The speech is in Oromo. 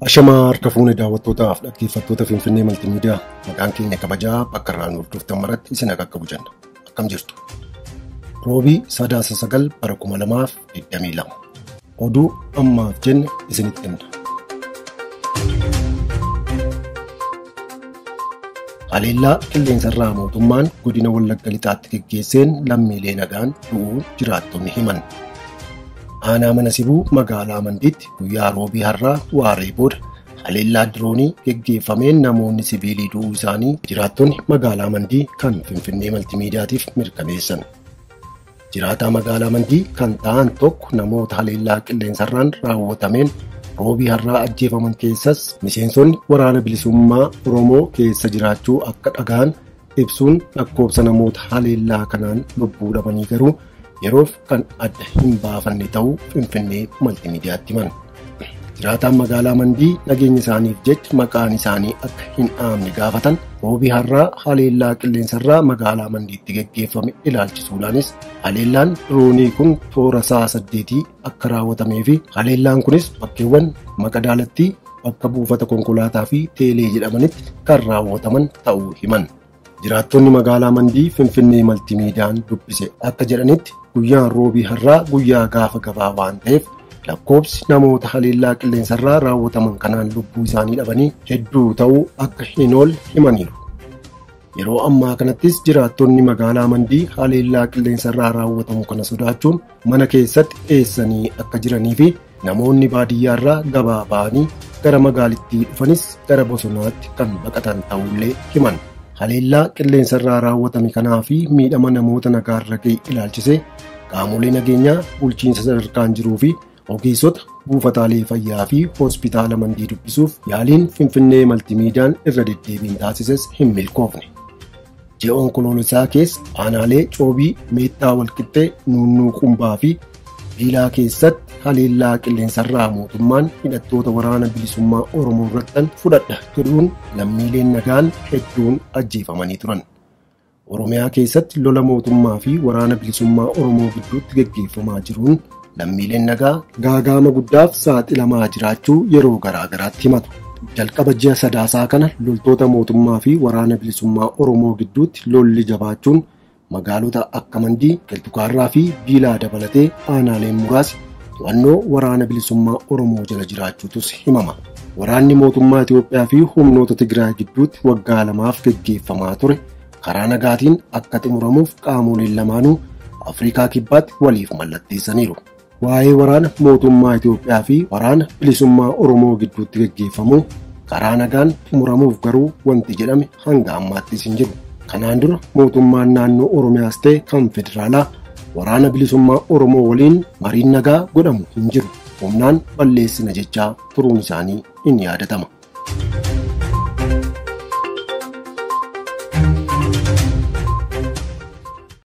Ashamaa harka fuunee daawwattootaaf dhaggeeffattoota Finfinnee Maltiimiidiyaa maqaan keenya kabajaa bakka irraa nuuf dhuftan maratti isin akka bujanna. Akkam jirtu? Roobii 9 bara 2022 oduu ammaaf jenne isinitti himna. Haleellaa qilleensarraa mootummaan godina Wallagga Lixaatti geggeesseen lammiilee nagaan du'uu jiraattonni himan. Aanaa mana sibuu magaalaa Mandiitti guyyaa roobii har'aa waaree booda haleellaa diroonii geggeeffameen namoonni sibiilii du'uu isaanii jiraattonni magaalaa Mandii kan Finfinnee Maltiimiidiyaatiif mirkaneessan. Jiraataa magaalaa Mandii kan ta'an tokko namoota haleellaa qilleensarraan raawwatameen roobii har'aa ajjeefaman keessas miseensonni waraana bilisummaa Oromoo keessa jiraachuu akka dhaga'an ibsuun lakkoofsa namoota haleellaa kanaan lubbuu dhabanii garuu yeroof kan adda hin baafanne ta'uu Finfinnee Maltiimiidiyaatti himan. Jiraataan magaalaa Mandii nageenya isaaniif jecha maqaan isaanii akka hin dhaamne gaafatan roobii har'aa haleellaa qilleensarraa magaalaa Mandiitti geggeeffame ilaalchisuudhaanis haleellaan diroonii kun toora sa'a 8 akka raawwatamee fi haleellaan kunis bakkeewwan Maqadaalattii bakka buufata konkolaataa fi teelee jedhamanitti kan raawwataman ta'uu himan. Jiraattonni magaalaa Mandii Finfinnee Maltiimiidiyaan dubbise akka jedhanitti guyyaan roobii har'aa guyyaa gaafa gabaa waan ta'eef lakkoofsi namoota haleellaa qilleensarraa raawwataman kanaan lubbuu isaanii dhabanii hedduu ta'uu akka hin oolle himaniiru. Yeroo ammaa kanattis jiraattonni magaalaa Mandii haleellaa qilleensarraa raawwatamu kana sodaachuun mana keessatti dheessanii akka jiranii fi namoonni baadiyyaarraa gabaa ba'anii gara magaalittii dhufanis gara bosonaatti kan baqatan ta'ullee himan. Haleellaa qilleensarraa raawwatame kanaa fi miidhama namoota nagaarra ga'e ilaalchisee qaamolee nageenyaa bulchiinsa sadarkaan jiruu fi ogeessota buufataalee fayyaa fi hospitaala Mandii dubbisuuf yaaliin Finfinnee Maltiimiidiyaan irra deddeebiin taasises hin milkoofne. Ji'a onkoloolessaa keessa aanaalee Coobii, Meettaa Walqixxee, Nuunnuu Qumbaa fi Biilaa keessatti haleellaa qilleensarraa mootummaan hidhattoota waraana bilisummaa Oromoo irratti fudhadha jedhuun lammiileen nagaan hedduun ajjeefamanii turan. Oromiyaa keessatti lola mootummaa fi waraana bilisummaa Oromoo gidduutti geggeeffamaa jiruun lammiileen nagaa gaagama guddaaf saaxilamaa jiraachuu yeroo garaagaraatti himatu. Jalqaba ji'a sadaasaa kana loltoota mootummaa fi waraana bilisummaa Oromoo gidduutti lolli jabaachuun magaalota akka Mandii, Qilxukaarraa fi Biilaa dabalatee aanaaleen muraasni to'annoo waraana bilisummaa Oromoo jala jiraachuutus himama. Waraanni mootummaa Itoophiyaa fi humnoota Tigraay gidduutti waggaa 2 geggeeffamaa ture karaa nagaatiin akka xumuramuuf qaamoleen lamaanuu Afrikaa Kibbaatti waliif mallatteessaniiru. Waa'ee waraana mootummaa Itoophiyaa fi waraana bilisummaa Oromoo gidduutti geggeeffamu karaa nagaan xumuramuuf garuu wanti jedhame hanga ammaattis hin jiru. Kanaan dura mootummaan naannoo Oromiyaas ta'e kan federaalaa waraana bilisummaa Oromoo waliin mariin nagaa godhamu hin jiru. Humnaan balleessina jechaa turuun isaanii in yaadatama.